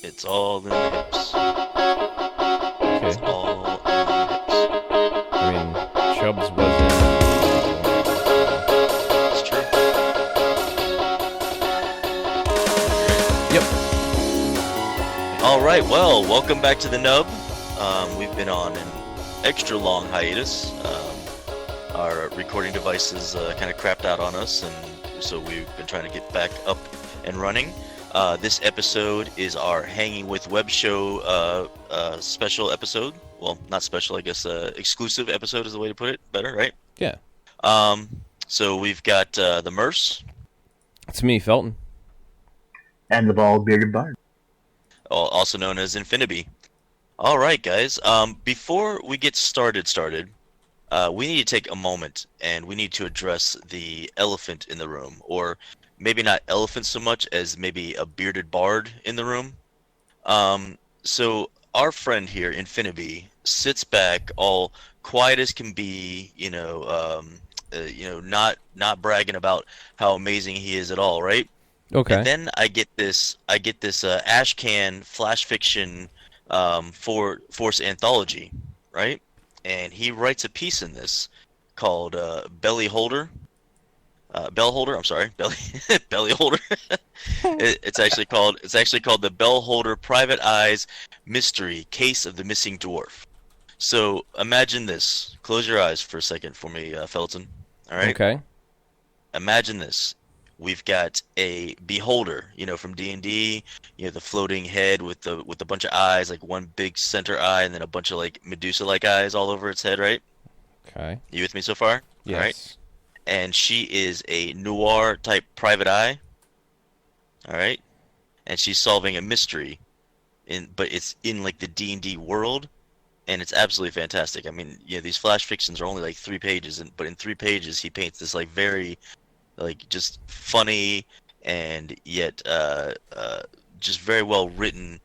It's all in the hips. It's Okay. all in the hips. I mean, Chubbs was in so It's true. yep. All right. Well, welcome back to the Nub. We've been on an extra long hiatus. Our recording devices kind of crapped out on us, and so we've been trying to get back up and running. This episode is our Hanging with Web show special episode. Well, not special, I guess. Exclusive episode is the way to put it. Better, right? Yeah. Um, so we've got the Merce, It's me, Felton. And the bald bearded bard. also known as Infinity. All right, guys. Before we get started, we need to take a moment and we need to address the elephant in the room, or maybe not elephant so much as maybe a bearded bard in the room. So our friend here, Infinity, sits back all quiet as can be, not bragging about how amazing he is at all, right? Okay. And then I get this Ashcan flash fiction force anthology, right? And he writes a piece in this called Belly Holder. Bell Holder, I'm sorry, Belly Holder. It's actually called the Bell Holder Private Eyes Mystery Case of the Missing Dwarf. So imagine this. Close your eyes for a second for me, Felton. All right. Okay. Imagine this. We've got a beholder, from D&D, the floating head with a bunch of eyes, like one big center eye, and then a bunch of like Medusa-like eyes all over its head, right? Okay. You with me so far? Yes. All right. And she is a noir type private eye. All right. And she's solving a mystery, but it's in like the D&D world, and it's absolutely fantastic. I mean, these flash fictions are only like 3 pages, but in 3 pages he paints this like very like just funny and yet just very well written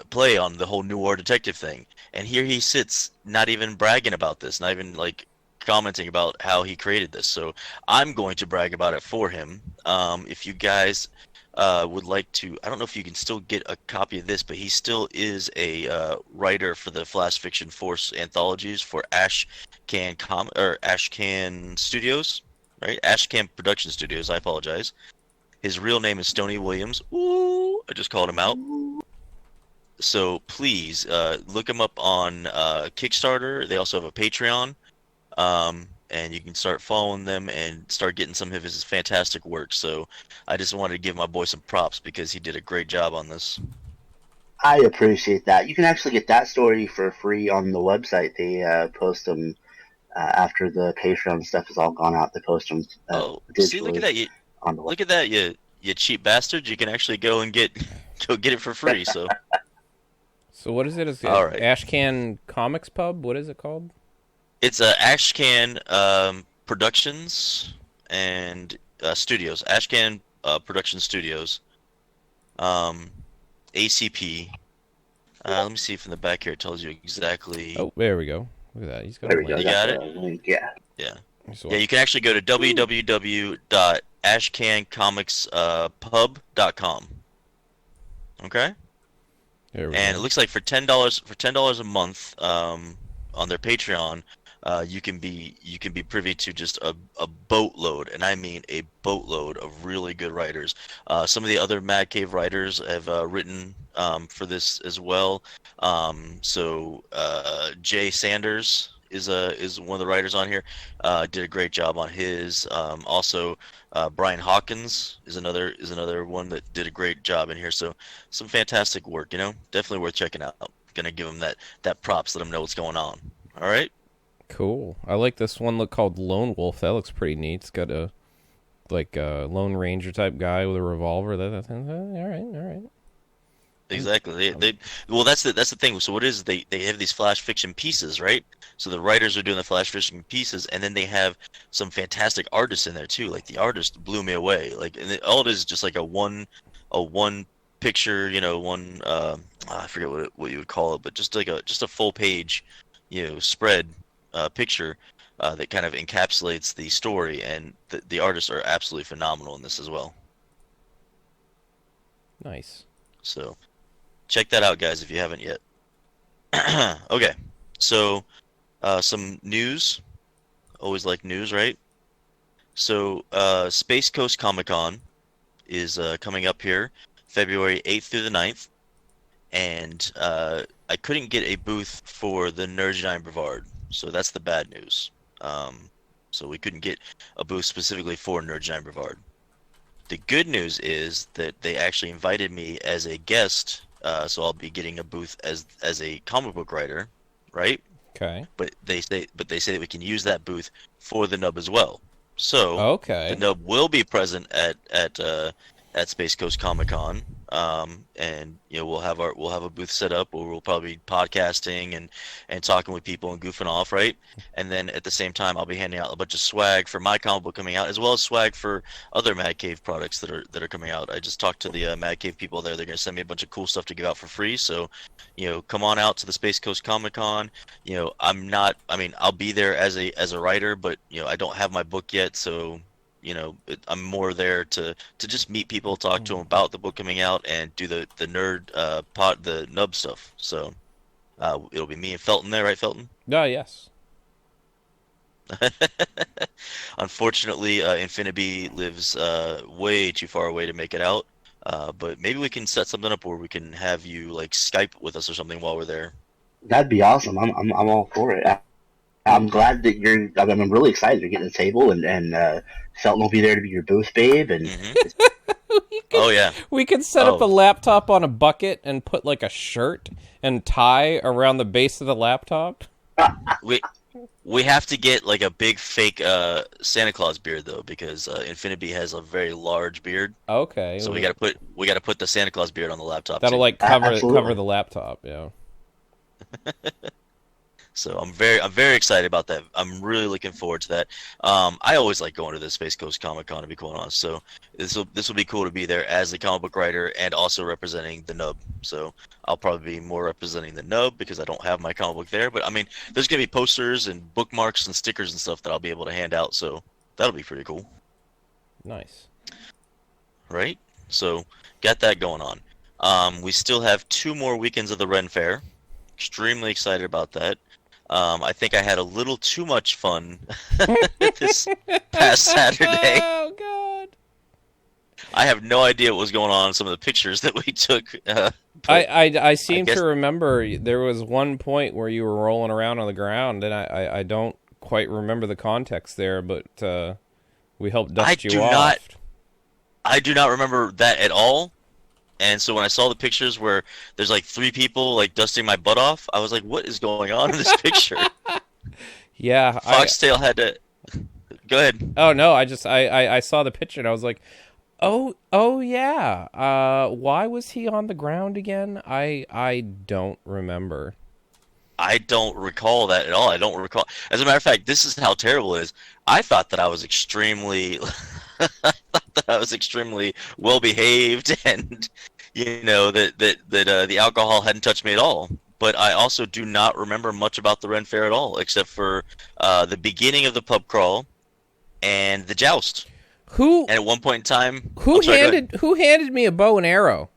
play on the whole noir detective thing. And here he sits, not even bragging about this, not even like commenting about how he created this. So I'm going to brag about it for him. If you guys would like to, I don't know if you can still get a copy of this, but he still is a writer for the Flash Fiction Force anthologies for Ashcan Studios. Right? Ashcan Production Studios, I apologize. His real name is Stoney Williams. Ooh, I just called him out. So please look him up on Kickstarter. They also have a Patreon. And you can start following them and start getting some of his fantastic work. So I just wanted to give my boy some props because he did a great job on this. I appreciate that. You can actually get that story for free on the website. They post them after the Patreon stuff is all gone out. They post them digitally. See, look at that! On the Look at that, you cheap bastards! You can actually go and get it for free. So. So what is it? Is it All right. Ashcan Comics Pub? What is it called? It's Ashcan Productions and Studios. Ashcan Production Studios. ACP. Let me see if in the back here it tells you exactly. Oh, there we go. Look at that. He's got There a we go. link. You got it? Link. Yeah. Yeah. So Yeah, you can actually go to www.ashcancomics.pub.com. Okay? there we And go. it looks like for $10 a month on their Patreon, you can be privy to just a boatload, and I mean a boatload of really good writers. Some of the other Mad Cave writers have written for this as well. So Jay Sanders is one of the writers on here. Did a great job on his. Also, Brian Hawkins is another one that did a great job in here. So some fantastic work. Definitely worth checking out. Gonna give him that props. Let him know what's going on. All right. Cool. I like this one called Lone Wolf. That looks pretty neat. It's got a Lone Ranger type guy with a revolver. All right. Exactly. Well, that's the thing. So what is they have these flash fiction pieces, right? So the writers are doing the flash fiction pieces, and then they have some fantastic artists in there too. Like the artist blew me away. Like, and all it is just like a one picture, one I forget what you would call it, but just like a full page, spread picture that kind of encapsulates the story, and the artists are absolutely phenomenal in this as well. Nice. So check that out, guys, if you haven't yet. Okay, so some news. Always like news, right? So Space Coast Comic Con is coming up here February 8th through the 9th. And I couldn't get a booth for the Nerds Brevard, so that's the bad news. So we couldn't get a booth specifically for Nerds Brevard. The good news is that they actually invited me as a guest, so I'll be getting a booth as a comic book writer, right? Okay. But they say that we can use that booth for the Nub as well. So okay, the Nub will be present at Space Coast Comic Con, and we'll have a booth set up where we'll probably be podcasting and talking with people and goofing off, right? And then at the same time, I'll be handing out a bunch of swag for my comic book coming out, as well as swag for other Mad Cave products that are coming out. I just talked to the Mad Cave people there. They're going to send me a bunch of cool stuff to give out for free. So, come on out to the Space Coast Comic Con. I'll be there as a writer, but I don't have my book yet, so. I'm more there to just meet people, talk to them about the book coming out, and do the nub stuff. So it'll be me and Felton there, right, Felton? Oh, yes. Unfortunately, Infinity lives way too far away to make it out. But maybe we can set something up where we can have you like Skype with us or something while we're there. That'd be awesome. I'm all for it. I'm glad that I'm really excited you're getting a table, and Felton will be there to be your booth babe. And oh yeah, we could set up a laptop on a bucket and put like a shirt and tie around the base of the laptop. We have to get like a big fake Santa Claus beard though, because Infinity has a very large beard. Okay, so we got to put the Santa Claus beard on the laptop. That'll too. like cover the laptop, yeah. So I'm very excited about that. I'm really looking forward to that. I always like going to the Space Coast Comic Con, to be quite honest. So this will be cool to be there as a comic book writer and also representing the Nub. So I'll probably be more representing the Nub because I don't have my comic book there. But I mean, there's gonna be posters and bookmarks and stickers and stuff that I'll be able to hand out. So that'll be pretty cool. Nice. Right? So got that going on. We still have 2 more weekends of the Ren Fair. Extremely excited about that. I think I had a little too much fun this past Saturday. Oh, God. I have no idea what was going on in some of the pictures that we took. I seem to remember there was one point where you were rolling around on the ground, and I don't quite remember the context there, but we helped dust you off. I do not remember that at all. And so when I saw the pictures where there's like 3 people like dusting my butt off, I was like, what is going on in this picture? Yeah. Foxtail had to... Go ahead. Oh, no, I saw the picture and I was like, oh yeah. Why was he on the ground again? I don't remember. I don't recall that at all. I don't recall. As a matter of fact, this is how terrible it is. I thought that I was extremely... well behaved, and that the alcohol hadn't touched me at all. But I also do not remember much about the Ren Fair at all, except for the beginning of the pub crawl and the joust. And at one point in time, who handed me a bow and arrow?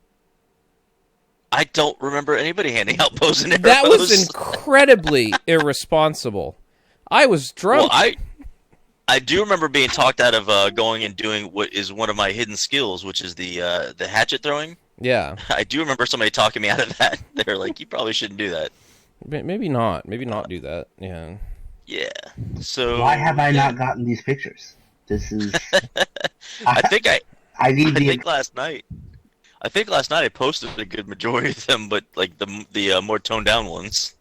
I don't remember anybody handing out bows and arrows. That was incredibly irresponsible. I was drunk. Well, I do remember being talked out of going and doing what is one of my hidden skills, which is the hatchet throwing. Yeah. I do remember somebody talking me out of that. They're like, you probably shouldn't do that. Maybe not. Maybe not do that. Yeah. Yeah. So why have I not gotten these pictures? This is... I think last night I posted a good majority of them, but like the more toned down ones.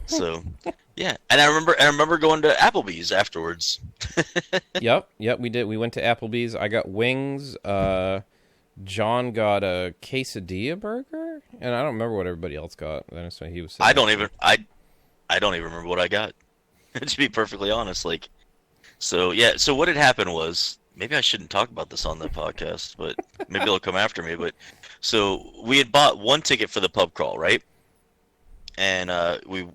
So... Yeah, and I remember going to Applebee's afterwards. Yep, we did. We went to Applebee's. I got wings. John got a quesadilla burger, and I don't remember what everybody else got. That's what he was saying. I don't even remember what I got. To be perfectly honest, like, so yeah. So what had happened was, maybe I shouldn't talk about this on the podcast, but maybe they'll come after me. But so we had bought 1 ticket for the pub crawl, right? And we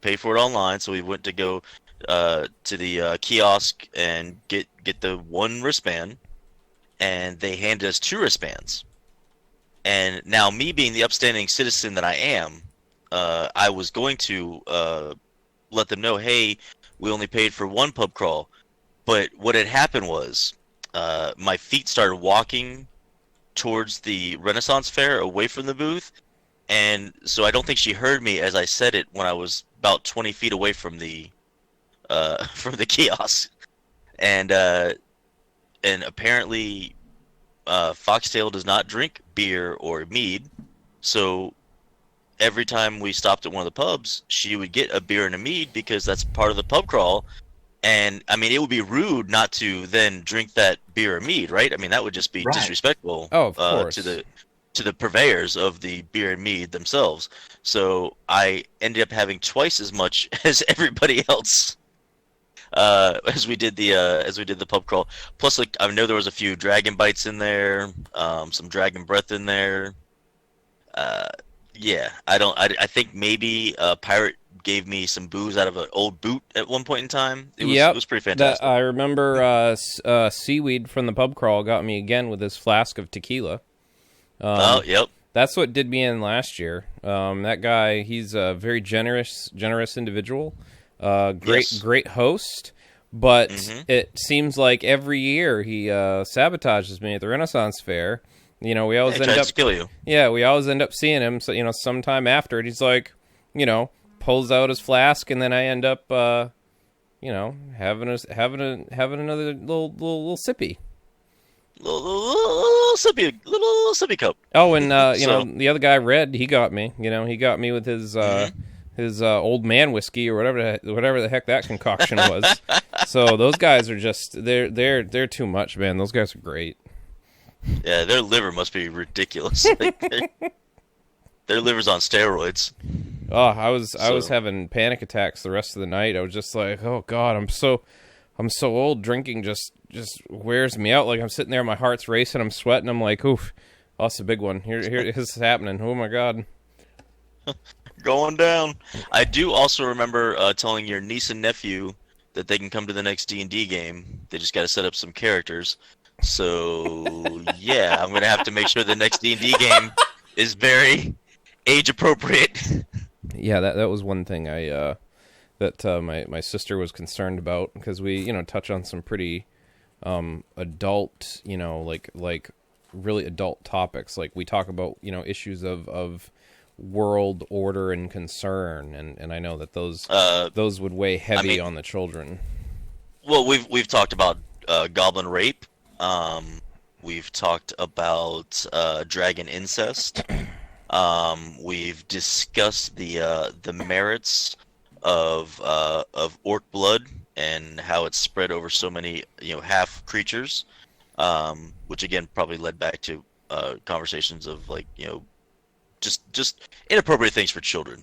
paid for it online, so we went to go to the kiosk and get the 1 wristband, and they handed us 2 wristbands. And now, me being the upstanding citizen that I am, I was going to let them know, hey, we only paid for one pub crawl. But what had happened was my feet started walking towards the Renaissance Fair away from the booth. And so I don't think she heard me as I said it when I was about 20 feet away from the kiosk. And apparently Foxtail does not drink beer or mead. So every time we stopped at one of the pubs, she would get a beer and a mead because that's part of the pub crawl. And I mean, it would be rude not to then drink that beer or mead, right? I mean, that would just be disrespectful of course. To the purveyors of the beer and mead themselves. So I ended up having twice as much as everybody else as we did the pub crawl. Plus, like, I know there was a few dragon bites in there, some dragon breath in there. Yeah, I think maybe Pirate gave me some booze out of an old boot at one point in time. It was pretty fantastic. I remember Seaweed from the pub crawl got me again with his flask of tequila. Yep. That's what did me in last year. That guy, he's a very generous individual. Great host. But it seems like every year he sabotages me at the Renaissance Fair. You know, we always end up to kill you. Yeah, we always end up seeing him. So, you know, sometime after it, he's like, you know, pulls out his flask, and then I end up, you know, having another little sippy. Little sippy cup. Oh, and you know, the other guy, Red, he got me. You know, he got me with his old man whiskey or whatever the heck that concoction was. So those guys are just they're too much, man. Those guys are great. Yeah, their liver must be ridiculous. Like, their liver's on steroids. Oh, I was having panic attacks the rest of the night. I was just like, oh God, I'm so old. Drinking just wears me out. Like, I'm sitting there, my heart's racing, I'm sweating. I'm like, oof, oh, that's a big one. Here, this is happening. Oh my God. Going down. I do also remember telling your niece and nephew that they can come to the next D&D game. They just got to set up some characters. So yeah, I'm gonna have to make sure the next D&D game is very age appropriate. Yeah, that was one thing that my sister was concerned about, because we, you know, touch on some pretty adult, you know, like really adult topics. Like, we talk about, you know, issues of world order and concern, and I know that those would weigh heavy on the children. Well, we've talked about goblin rape. We've talked about dragon incest. We've discussed the merits of orc blood and how it's spread over so many, you know, half creatures, which again probably led back to conversations of, like, you know, just inappropriate things for children.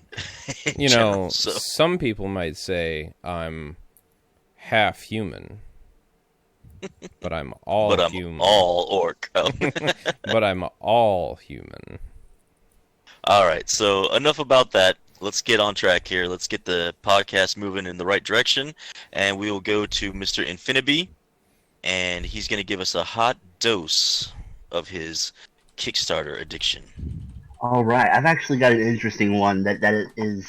You know, some people might say I'm half human. But I'm all human. I'm all orc. Oh. But I'm all human. All right, so enough about that. Let's get on track here. Let's get the podcast moving in the right direction, and we will go to Mr. Infinity, and he's going to give us a hot dose of his Kickstarter addiction. All right, I've actually got an interesting one that is,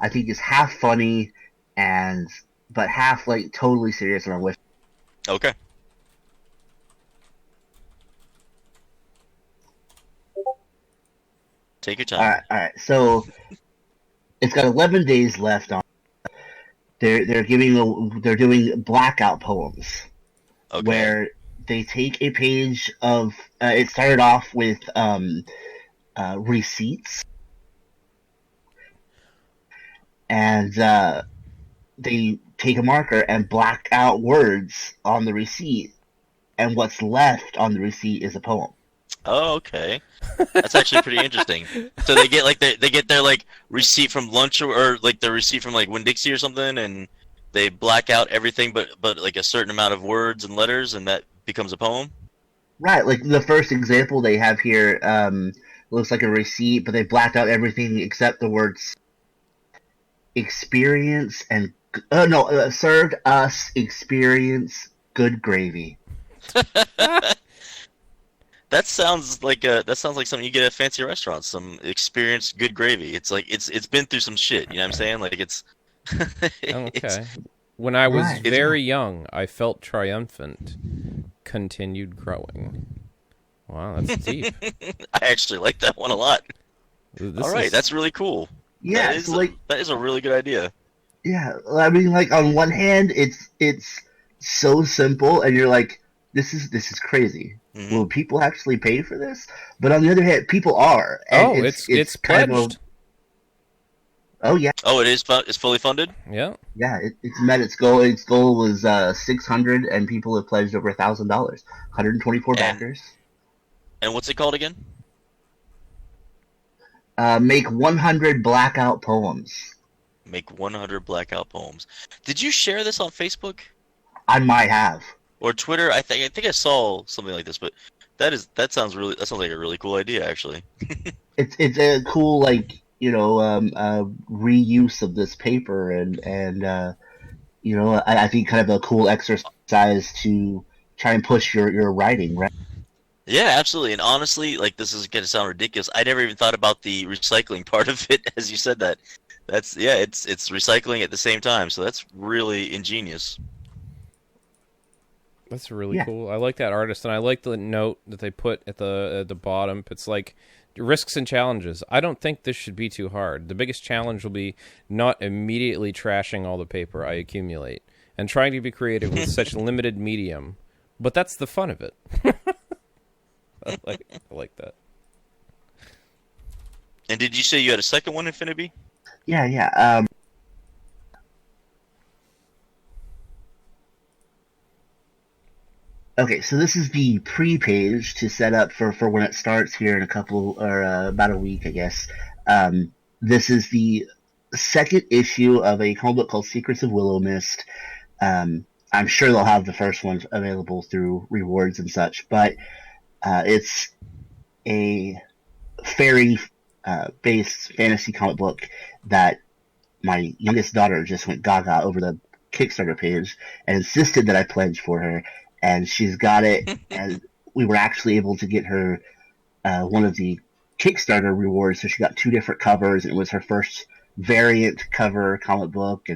I think, is half funny but half, like, totally serious, and I'm with. Okay. Take your time. All right. So it's got 11 days left on. They're doing blackout poems, where they take a page of. It started off with receipts, and they take a marker and black out words on the receipt, and what's left on the receipt is a poem. Oh, okay. That's actually pretty interesting. So they get their like receipt from lunch or like their receipt from like Winn-Dixie or something, and they black out everything but like a certain amount of words and letters, and that becomes a poem. Right. Like the first example they have here looks like a receipt, but they blacked out everything except the words experience and served us experience good gravy. That sounds like something you get at fancy restaurants. Some experienced good gravy. It's like it's been through some shit. You know what I'm saying? Like it's it's Okay. When I was Right. it's very young, I felt triumphant. Continued growing. Wow, that's deep. I actually like that one a lot. This All right, is that's really cool. Yeah, so like, That is a really good idea. yeah, I mean, like on one hand, it's so simple, and you're like, this is crazy. Hmm. Will people actually pay for this? But on the other hand, people are, and oh, it's kind of pledged. oh yeah, Oh, it is it's fully funded. Yeah. yeah, it's met its goal. Its goal was 600, and people have pledged over $1,000. 124 And backers. and what's it called again? Make 100 blackout poems. Make 100 blackout poems. Did you share this on Facebook I might have. or Twitter? I think I saw something like this, but that sounds like a really cool idea actually. It's a cool, like, reuse of this paper, and I think kind of a cool exercise to try and push your writing, right? Yeah, absolutely. And honestly, like this is gonna sound ridiculous. I never even thought about the recycling part of it as you said that. It's recycling at the same time, so that's really ingenious. That's really Yeah. cool. I like that artist, and I like the note that they put at the bottom. It's like risks and challenges. I don't think this should be too hard. The biggest challenge will be not immediately trashing all the paper I accumulate and trying to be creative with such limited medium. But that's the fun of it. I like that. And did you say you had a second one, Infinity? Yeah, yeah. Okay, so this is the pre-page to set up for when it starts here in a couple, or about a week, I guess. This is the second issue of a comic book called Secrets of Willow Mist. I'm sure they'll have the first one available through rewards and such, but it's a fairy based fantasy comic book that my youngest daughter just went gaga over the Kickstarter page and insisted that I pledge for her, and she's got it. And we were actually able to get her one of the Kickstarter rewards, so she got two different covers, and it was her first variant cover comic book,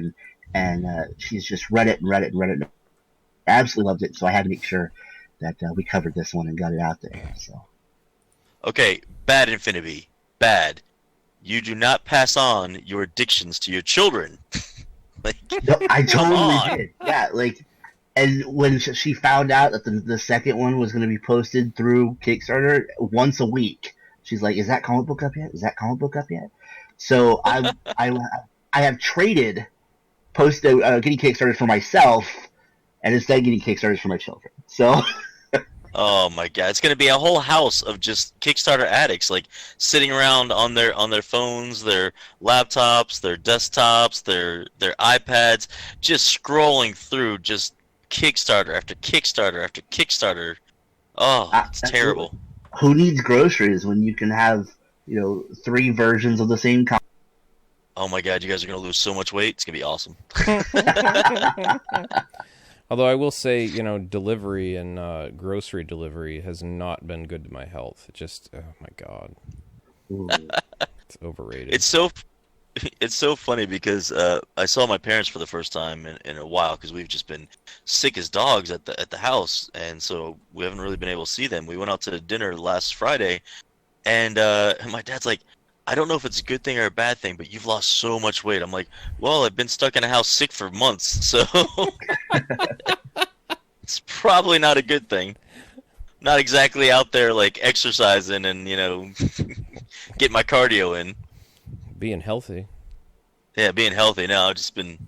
and she's just read it and read it and read it. Absolutely loved it, so I had to make sure that we covered this one and got it out there. So Okay, bad Infinity. Bad. You do not pass on your addictions to your children. Like, no, I come on. totally did. Yeah, like, and when she found out that the second one was going to be posted through Kickstarter once a week, she's like, "Is that comic book up yet? Is that comic book up yet?" So I have traded getting Kickstarters for myself, and instead getting Kickstarters for my children. So Oh my god, it's gonna be a whole house of just Kickstarter addicts, like sitting around on their phones, their laptops, their desktops, their iPads, just scrolling through just Kickstarter after Kickstarter after Kickstarter. Oh, it's absolutely. terrible. Who needs groceries when you can have, three versions of the same comic? Oh my god, you guys are gonna lose so much weight. It's gonna be awesome. Although I will say, delivery and grocery delivery has not been good to my health. It just, oh my god, it's overrated. It's so funny because I saw my parents for the first time in a while because we've just been sick as dogs at the house, and so we haven't really been able to see them. We went out to dinner last Friday, and my dad's like, "I don't know if it's a good thing or a bad thing, but you've lost so much weight." I'm like, "Well, I've been stuck in a house sick for months, so it's probably not a good thing. Not exactly out there like exercising and get my cardio in." Being healthy. Yeah, being healthy now. I've just been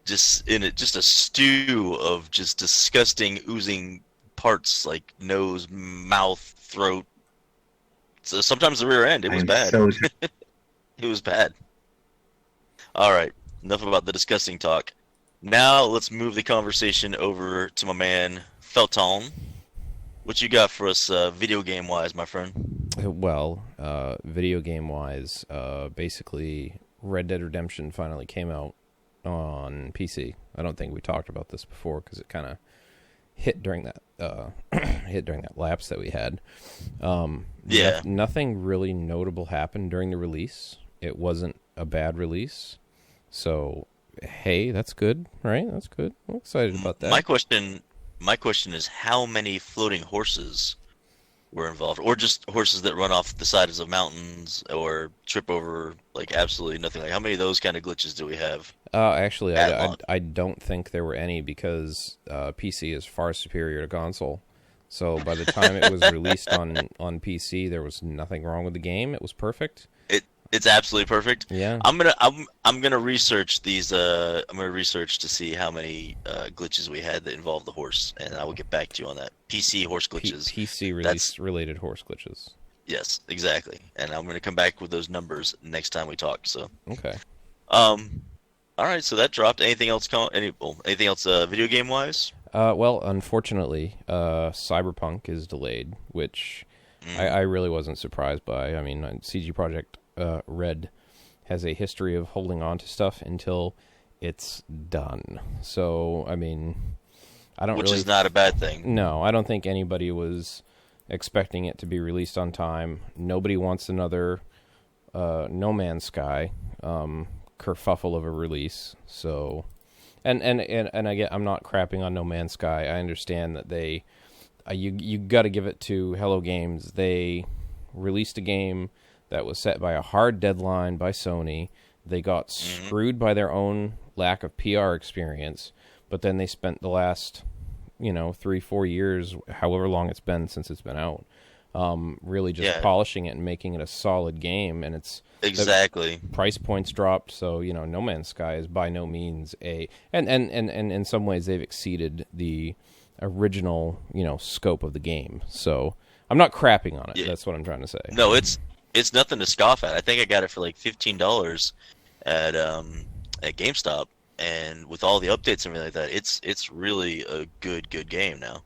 just a stew of just disgusting oozing parts like nose, mouth, throat. So sometimes the rear end. It was bad. It was bad. All right, enough about the disgusting talk. Now let's move the conversation over to my man Felton. What you got for us, video game wise, my friend? Well, video game wise, basically Red Dead Redemption finally came out on PC. I don't think we talked about this before because it kind of hit during that hit during that lapse that we had. Yeah. Nothing really notable happened during the release. It wasn't a bad release, so hey, that's good, right? That's good. I'm excited about that. My question is, how many floating horses were involved, or just horses that run off the sides of mountains or trip over like absolutely nothing? Like, how many of those kind of glitches do we have? Actually, I don't think there were any, because PC is far superior to console. So by the time it was released on PC, there was nothing wrong with the game. It was perfect. It's absolutely perfect. Yeah. I'm gonna research these. I'm gonna research to see how many glitches we had that involved the horse, and I will get back to you on that. PC horse glitches. PC release related horse glitches. Yes, exactly. And I'm gonna come back with those numbers next time we talk. So. Okay. All right. So that dropped. Anything else? Anything else? Video game wise? Well, unfortunately, Cyberpunk is delayed, which I really wasn't surprised by. I mean, CG Projekt Red has a history of holding on to stuff until it's done. So, I mean, Which is not a bad thing. No, I don't think anybody was expecting it to be released on time. Nobody wants another No Man's Sky kerfuffle of a release. So, and again, I'm not crapping on No Man's Sky. I understand that they you got to give it to Hello Games. They released a game that was set by a hard deadline by Sony. They got screwed by their own lack of PR experience, but then they spent the last, 3-4 years, however long it's been since it's been out, really just polishing it and making it a solid game. And it's exactly price points dropped, so No Man's Sky is by no means and in some ways they've exceeded the original scope of the game. So I'm not crapping on it. Yeah. That's what I'm trying to say. No, it's nothing to scoff at. I think I got it for like $15 at GameStop, and with all the updates and everything like that, it's really a good game now.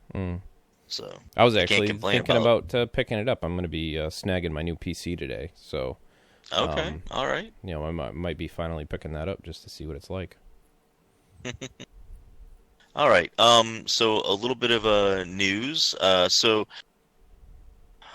So I was actually thinking about picking it up. I'm going to be snagging my new PC today. So okay, all right. I might be finally picking that up just to see what it's like. All right. So a little bit of news. So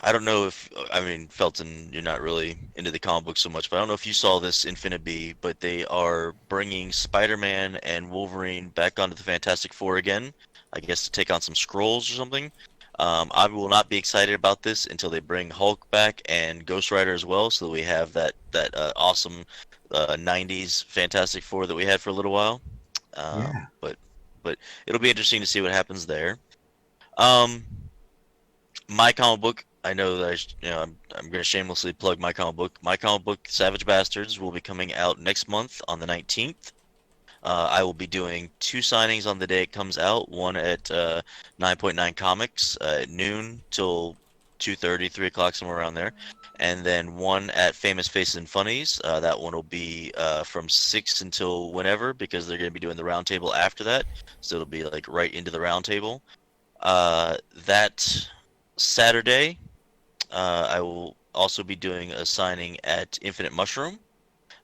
I don't know Felton, you're not really into the comic book so much, but I don't know if you saw this in BBB, but they are bringing Spider-Man and Wolverine back onto the Fantastic Four again, I guess to take on some Skrulls or something. I will not be excited about this until they bring Hulk back and Ghost Rider as well, so that we have that awesome 90s Fantastic Four that we had for a little while. But it'll be interesting to see what happens there. My comic book, I know that I'm going to shamelessly plug my comic book. My comic book, Savage Bastards, will be coming out next month on the 19th. I will be doing 2 signings on the day it comes out. One at 9.9 Comics at noon till 2:30, 3 o'clock, somewhere around there. And then one at Famous Faces and Funnies. That one will be from 6 until whenever, because they're going to be doing the roundtable after that. So it'll be like right into the roundtable. That Saturday, I will also be doing a signing at Infinite Mushroom.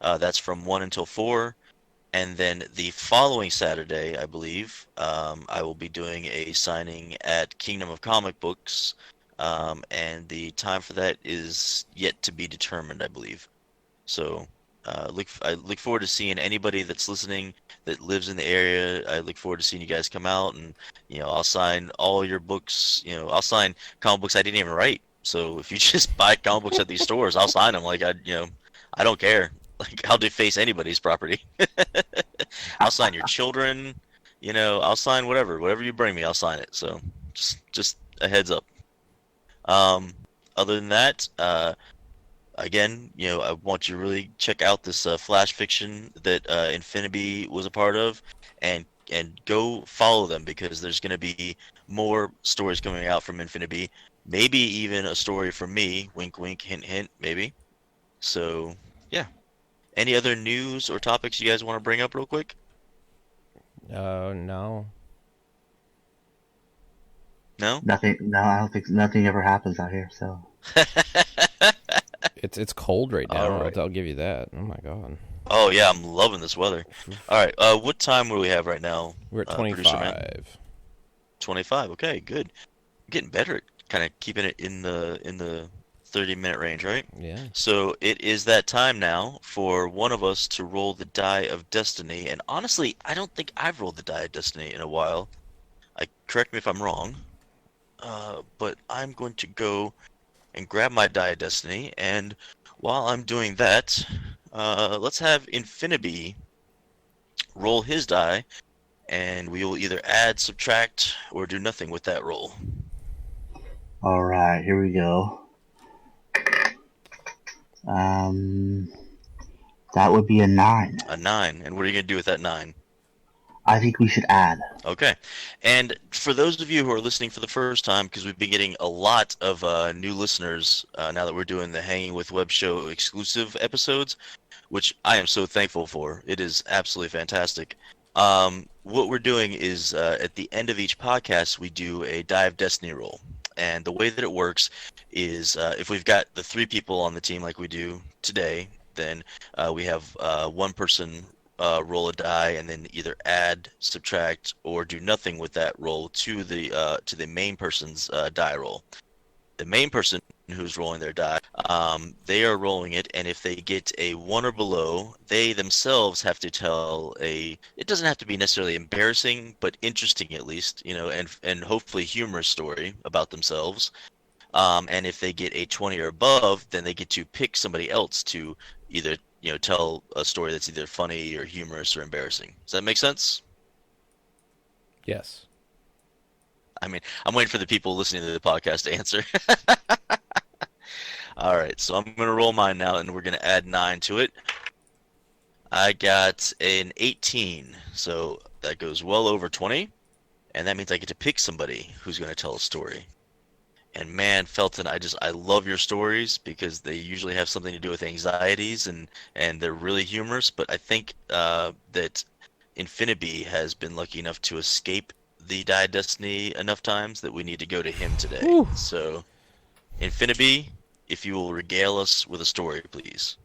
That's from 1 until 4. And then the following Saturday, I believe, I will be doing a signing at Kingdom of Comic Books. And the time for that is yet to be determined, I believe. So I look forward to seeing anybody that's listening that lives in the area. I look forward to seeing you guys come out, and I'll sign all your books. I'll sign comic books I didn't even write. So if you just buy comic books at these stores, I'll sign them. Like I don't care. Like I'll deface anybody's property. I'll sign your children. I'll sign whatever you bring me. I'll sign it. So just a heads up. Other than that, again, I want you to really check out this flash fiction that Infinity was a part of, and go follow them, because there's going to be more stories coming out from Infinity. Maybe even a story from me. Wink, wink, hint, hint. Maybe. So, yeah. Any other news or topics you guys want to bring up real quick? No. No? Nothing. No, I don't think nothing ever happens out here. So it's cold right now. Right. I'll give you that. Oh my god. Oh yeah, I'm loving this weather. All right, what time do we have right now? We're at 25. 25. Okay, good. Getting better at kind of keeping it in the 30-minute range, right? Yeah. So it is that time now for one of us to roll the die of destiny. And honestly, I don't think I've rolled the die of destiny in a while. Correct me if I'm wrong. But I'm going to go and grab my die of destiny. And while I'm doing that, let's have Infinity roll his die, and we will either add, subtract, or do nothing with that roll. All right, here we go. That would be a 9. A 9. And what are you going to do with that 9? I think we should add. Okay. And for those of you who are listening for the first time, because we've been getting a lot of new listeners now that we're doing the Hanging with Web Show exclusive episodes, which I am so thankful for. It is absolutely fantastic. What we're doing is at the end of each podcast, we do a Die of Destiny roll. And the way that it works is if we've got the 3 people on the team like we do today, then we have one person roll a die and then either add, subtract, or do nothing with that roll to the main person's die roll. The main person who's rolling their die, they are rolling it, and if they get a 1 or below, they themselves have to tell it doesn't have to be necessarily embarrassing, but interesting at least, and hopefully humorous story about themselves. And if they get a 20 or above, then they get to pick somebody else to either, tell a story that's either funny or humorous or embarrassing. Does that make sense? Yes. I mean, I'm waiting for the people listening to the podcast to answer. All right, so I'm going to roll mine now, and we're going to add 9 to it. I got an 18, so that goes well over 20, and that means I get to pick somebody who's going to tell a story. And man, Felton, I love your stories because they usually have something to do with anxieties, and they're really humorous, but I think that Infinity has been lucky enough to escape the Die of Destiny enough times that we need to go to him today. Whew. So, Infinity, if you will regale us with a story, please.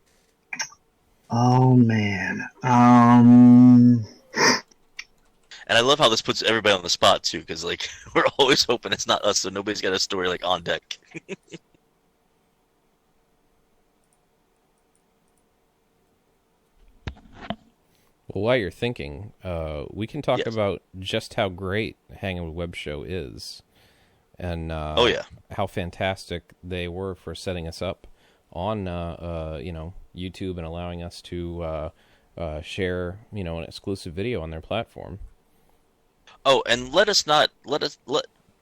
Oh, man. And I love how this puts everybody on the spot, too, because, we're always hoping it's not us, so nobody's got a story, on deck. Well, while you're thinking, we can talk Yes. about just how great Hangin' with Web Show is, and Oh, yeah. how fantastic they were for setting us up on YouTube and allowing us to share an exclusive video on their platform. Oh, and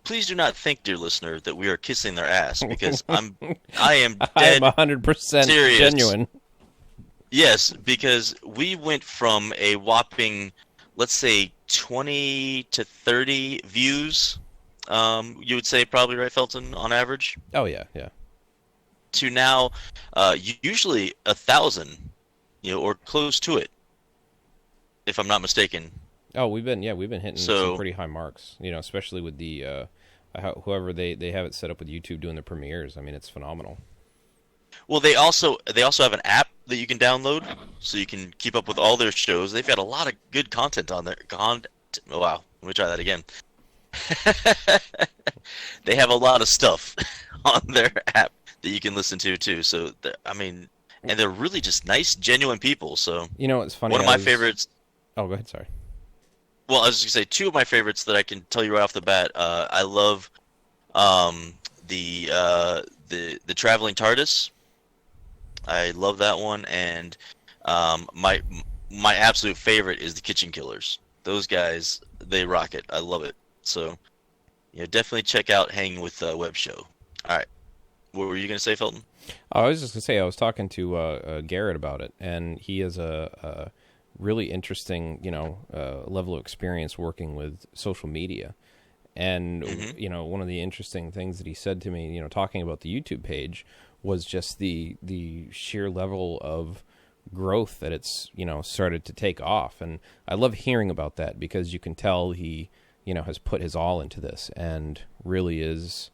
please do not think, dear listener, that we are kissing their ass, because I am I am dead 100% serious. genuine. Yes, because we went from a whopping, let's say, 20 to 30 views, you would say probably, right, Felton, on average, Oh yeah. to now usually 1,000, or close to it, if I'm not mistaken. Oh, we've been hitting So- some pretty high marks. Especially with the whoever they have it set up with YouTube doing the premieres. I mean, it's phenomenal. Well, they also have an app that you can download, so you can keep up with all their shows. They've got a lot of good content on there. Wow, let me try that again. They have a lot of stuff on their app that you can listen to too. So, and they're really just nice, genuine people. So, It's funny. one of my favorites. Oh, go ahead. Sorry. Well, I was just gonna say 2 of my favorites that I can tell you right off the bat. I love the traveling TARDIS. I love that one, and my absolute favorite is the Kitchen Killers. Those guys, they rock it. I love it. So, definitely check out Hanging with Web Show. All right, what were you gonna say, Felton? Oh, I was just gonna say I was talking to Garrett about it, and he has a really interesting, level of experience working with social media. And, one of the interesting things that he said to me, talking about the YouTube page, was just the sheer level of growth that it's, started to take off. And I love hearing about that because you can tell he, has put his all into this and really is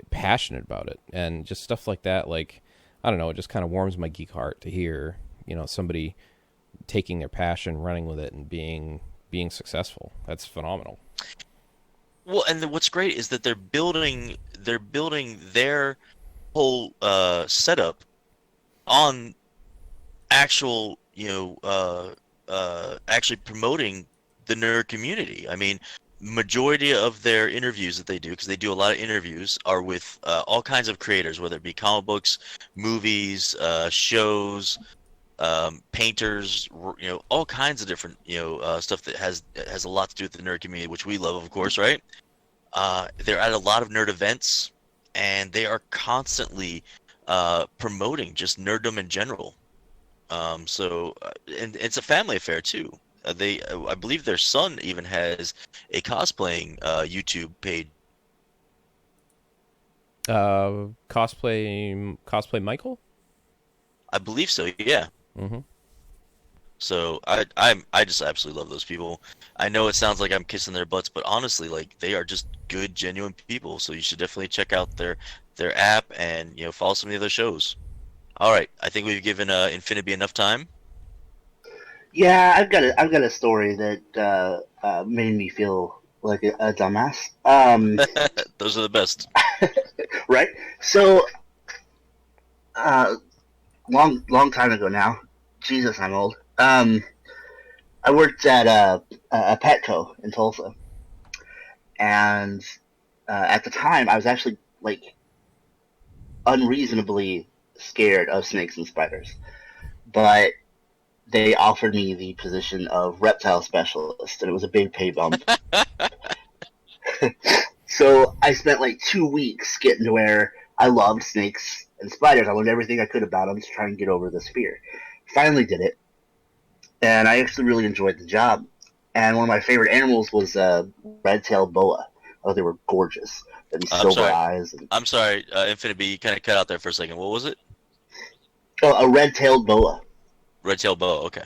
passionate about it. And just stuff like that, I don't know, it just kind of warms my geek heart to hear, somebody taking their passion, running with it, and being successful. That's phenomenal. Well, and what's great is that they're building their whole setup on actual, actually promoting the nerd community. I mean, majority of their interviews that they do, because they do a lot of interviews, are with all kinds of creators, whether it be comic books, movies, shows, painters, all kinds of different, stuff that has a lot to do with the nerd community, which we love, of course, right? They're at a lot of nerd events, and they are constantly promoting just nerddom in general. And it's a family affair too. I believe their son even has a cosplaying YouTube page. Cosplay Michael. I believe so. Yeah. Mm-hmm. So I just absolutely love those people. I know it sounds like I'm kissing their butts, but honestly, like they are just good, genuine people. So you should definitely check out their app and follow some of the other shows. All right, I think we've given Infinity enough time. Yeah, I've got a story that made me feel like a dumbass. Those are the best. Right? So, long time ago now. Jesus, I'm old. I worked at a Petco in Tulsa, and at the time I was actually like unreasonably scared of snakes and spiders, but they offered me the position of reptile specialist, and it was a big pay bump. So I spent like 2 weeks getting to where I loved snakes and spiders. I learned everything I could about them to try and get over this fear. Finally did it, and I actually really enjoyed the job. And one of my favorite animals was a red-tailed boa. Oh, they were gorgeous. And silver eyes. And... I'm sorry, Infinity, you kind of cut out there for a second. What was it? Oh, a red-tailed boa. Red-tailed boa, okay.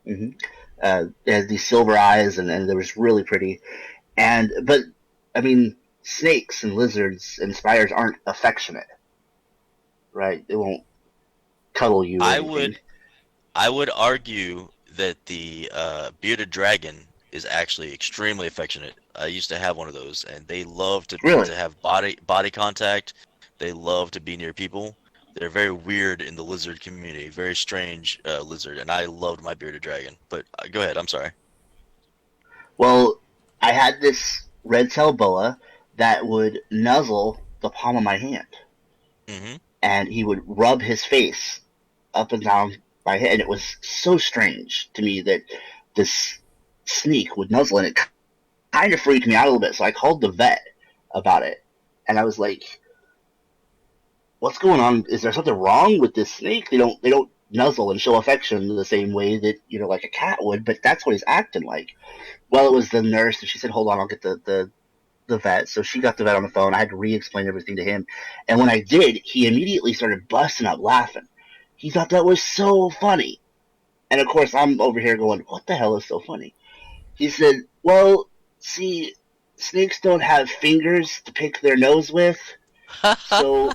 Mm-hmm. It has these silver eyes, and they were really pretty. But, I mean, snakes and lizards and spiders aren't affectionate, right? They won't cuddle you. I would argue that the bearded dragon is actually extremely affectionate. I used to have one of those, and they love to have body contact. They love to be near people. They're very weird in the lizard community, very strange lizard, and I loved my bearded dragon. But go ahead, I'm sorry. Well, I had this red-tailed boa that would nuzzle the palm of my hand, and he would rub his face up and down my head, and it was so strange to me that this sneak would nuzzle, and it kind of freaked me out a little bit. So I called the vet about it, and I was like, "What's going on? Is there something wrong with this snake? They don't nuzzle and show affection the same way that like a cat would, but that's what he's acting like." Well, it was the nurse, and she said, "Hold on, I'll get the vet." So she got the vet on the phone. I had to re-explain everything to him, and when I did, he immediately started busting up laughing. He thought that was so funny. And of course, I'm over here going, what the hell is so funny? He said, well, see, snakes don't have fingers to pick their nose with. So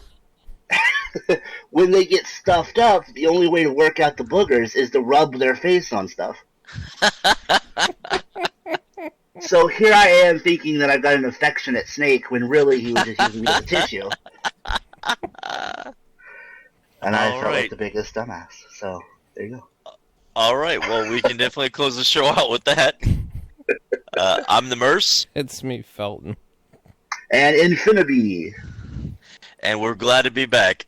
when they get stuffed up, the only way to work out the boogers is to rub their face on stuff. So here I am thinking that I've got an affectionate snake when really he was just using me as a tissue. And I felt like the biggest dumbass. So, there you go. All right. Well, we can definitely close the show out with that. I'm the Merce. It's me, Felton. And Infinity. And we're glad to be back.